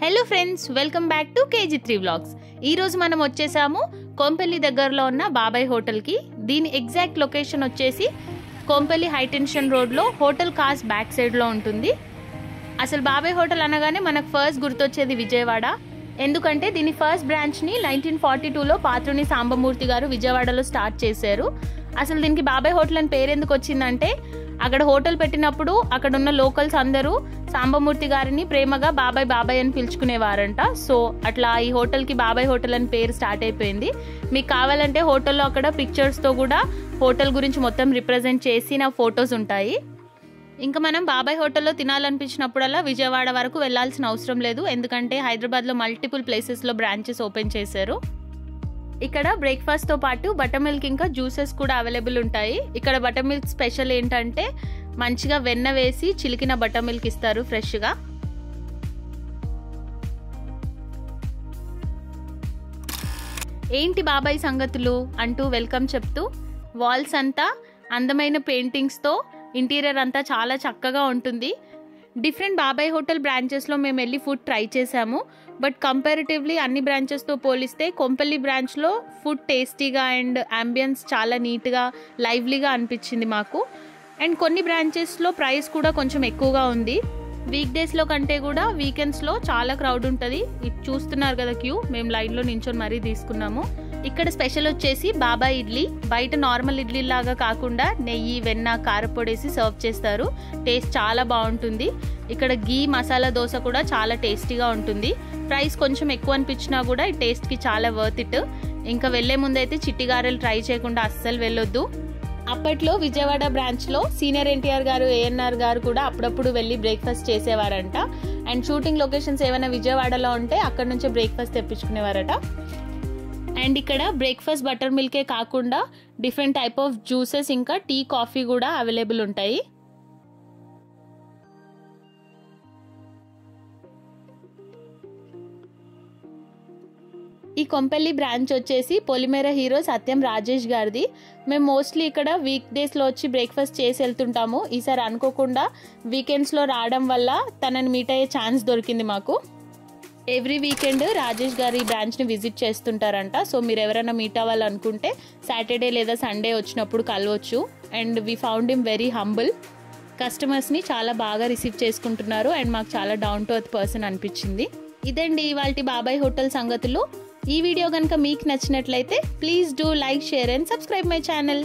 Hello friends, welcome back to KG3 vlogs. ఈ రోజు మనం వచ్చేసాము కొంపల్లి దగ్గరలో ఉన్న బాబాయ్ హోటల్కి. దీని ఎగ్జాక్ట్ లొకేషన్ వచ్చేసి కొంపల్లి హై టెన్షన్ రోడ్లో హోటల్ కాస్ బ్యాక్ సైడ్లో ఉంటుంది. అసలు బాబాయ్ హోటల్ అనగానే మనకు ఫస్ట్ గుర్తొచ్చేది విజయవాడ. ఎందుకంటే దీని ఫస్ట్ బ్రాంచ్ని 1942లో పాత్రుని సాంబమూర్తి గారు విజయవాడలో స్టార్ట్ చేశారు. అసలు దీనికి బాబాయ్ హోటల్ అని పేరు ఎందుకు వచ్చిందంటే, అక్కడ హోటల్ పెట్టినప్పుడు అక్కడ ఉన్న లోకల్స్ అందరూ సాంబమూర్తి గారిని ప్రేమగా బాబాయ్ బాబాయ్ అని పిలుచుకునేవారంట. సో అట్లా ఈ హోటల్కి బాబాయ్ హోటల్ అని పేరు స్టార్ట్ అయిపోయింది. మీకు కావాలంటే హోటల్లో అక్కడ పిక్చర్స్తో కూడా హోటల్ గురించి మొత్తం రిప్రజెంట్ చేసిన ఫొటోస్ ఉంటాయి. ఇంకా మనం బాబాయ్ హోటల్లో తినాలనిపించినప్పుడల్లా విజయవాడ వరకు వెళ్లాల్సిన అవసరం లేదు, ఎందుకంటే హైదరాబాద్లో మల్టిపుల్ ప్లేసెస్లో బ్రాంచెస్ ఓపెన్ చేశారు. ఇక్కడ బ్రేక్ఫాస్ట్తో పాటు బటర్ మిల్క్ ఇంకా జ్యూసెస్ కూడా అవైలబుల్ ఉంటాయి. ఇక్కడ బటర్ మిల్క్ స్పెషల్ ఏంటంటే మంచిగా వెన్న వేసి చిలికిన బటర్ మిల్క్ ఇస్తారు ఫ్రెష్గా. ఏంటి బాబాయ్ సంగతులు అంటూ వెల్కమ్ చెప్తూ వాల్స్ అంతా అందమైన పెయింటింగ్స్తో ఇంటీరియర్ అంతా చాలా చక్కగా ఉంటుంది. డిఫరెంట్ బాబాయ్ హోటల్ బ్రాంచెస్లో మేము వెళ్ళి ఫుడ్ ట్రై చేసాము. బట్ కంపారిటివ్లీ అన్ని బ్రాంచెస్తో పోలిస్తే కొంపల్లి బ్రాంచ్లో ఫుడ్ టేస్టీగా అండ్ అంబియన్స్ చాలా నీట్గా లైవ్లీగా అనిపించింది మాకు. అండ్ కొన్ని బ్రాంచెస్లో ప్రైస్ కూడా కొంచెం ఎక్కువగా ఉంది. వీక్ డేస్లో కంటే కూడా వీకెండ్స్లో చాలా క్రౌడ్ ఉంటుంది. ఇది చూస్తున్నారు కదా క్యూ, మేము లైన్లో నించొని మరీ తీసుకున్నాము. ఇక్కడ స్పెషల్ వచ్చేసి బాబాయ్ ఇడ్లీ. బయట నార్మల్ ఇడ్లీ లాగా కాకుండా నెయ్యి, వెన్న, కారపొడేసి సర్వ్ చేస్తారు. టేస్ట్ చాలా బాగుంటుంది. ఇక్కడ గీ మసాలా దోశ కూడా చాలా టేస్టీగా ఉంటుంది. ప్రైస్ కొంచెం ఎక్కువ అనిపించినా కూడా ఈ టేస్ట్కి చాలా వర్త్ ఇట్. ఇంకా వెళ్లే ముందైతే చిట్టి గారెలు ట్రై చేయకుండా అస్సలు వెళ్ళొద్దు. అప్పట్లో విజయవాడ బ్రాంచ్లో సీనియర్ ఎన్టీఆర్ గారు, ANR గారు కూడా అప్పుడప్పుడు వెళ్ళి బ్రేక్ఫాస్ట్ చేసేవారంట. అండ్ షూటింగ్ లొకేషన్స్ ఏమైనా విజయవాడలో ఉంటే అక్కడ నుంచే బ్రేక్ఫాస్ట్ తెప్పించుకునేవారట. అండ్ ఇక్కడ బ్రేక్ఫాస్ట్ బటర్ మిల్కే కాకుండా డిఫరెంట్ టైప్ ఆఫ్ జ్యూసెస్ ఇంకా టీ, కాఫీ కూడా అవైలబుల్ ఉంటాయి. ఈ కొంపల్లి బ్రాంచ్ వచ్చేసి పొలిమేర హీరో సత్యం రాజేష్ గారిది. మేము మోస్ట్లీ ఇక్కడ వీక్ డేస్లో వచ్చి బ్రేక్ఫాస్ట్ చేసి వెళ్తుంటాము. ఈసారి అనుకోకుండా వీకెండ్స్లో రావడం వల్ల తనని మీట్ అయ్యే ఛాన్స్ దొరికింది మాకు. ఎవ్రీ వీకెండ్ రాజేష్ గారు ఈ బ్రాంచ్ని విజిట్ చేస్తుంటారంట. సో మీరు ఎవరైనా మీట్ అవ్వాలనుకుంటే సాటర్డే లేదా సండే వచ్చినప్పుడు కలవచ్చు. And we found him very humble. కస్టమర్స్ని చాలా బాగా రిసీవ్ చేసుకుంటున్నారు. అండ్ మాకు చాలా డౌన్ టు ఎర్త్ పర్సన్ అనిపించింది. ఇదండి ఇవాల్టి బాబాయ్ హోటల్ సంగతులు. ఈ వీడియో కనుక మీకు నచ్చినట్లయితే please do like, share and subscribe my channel.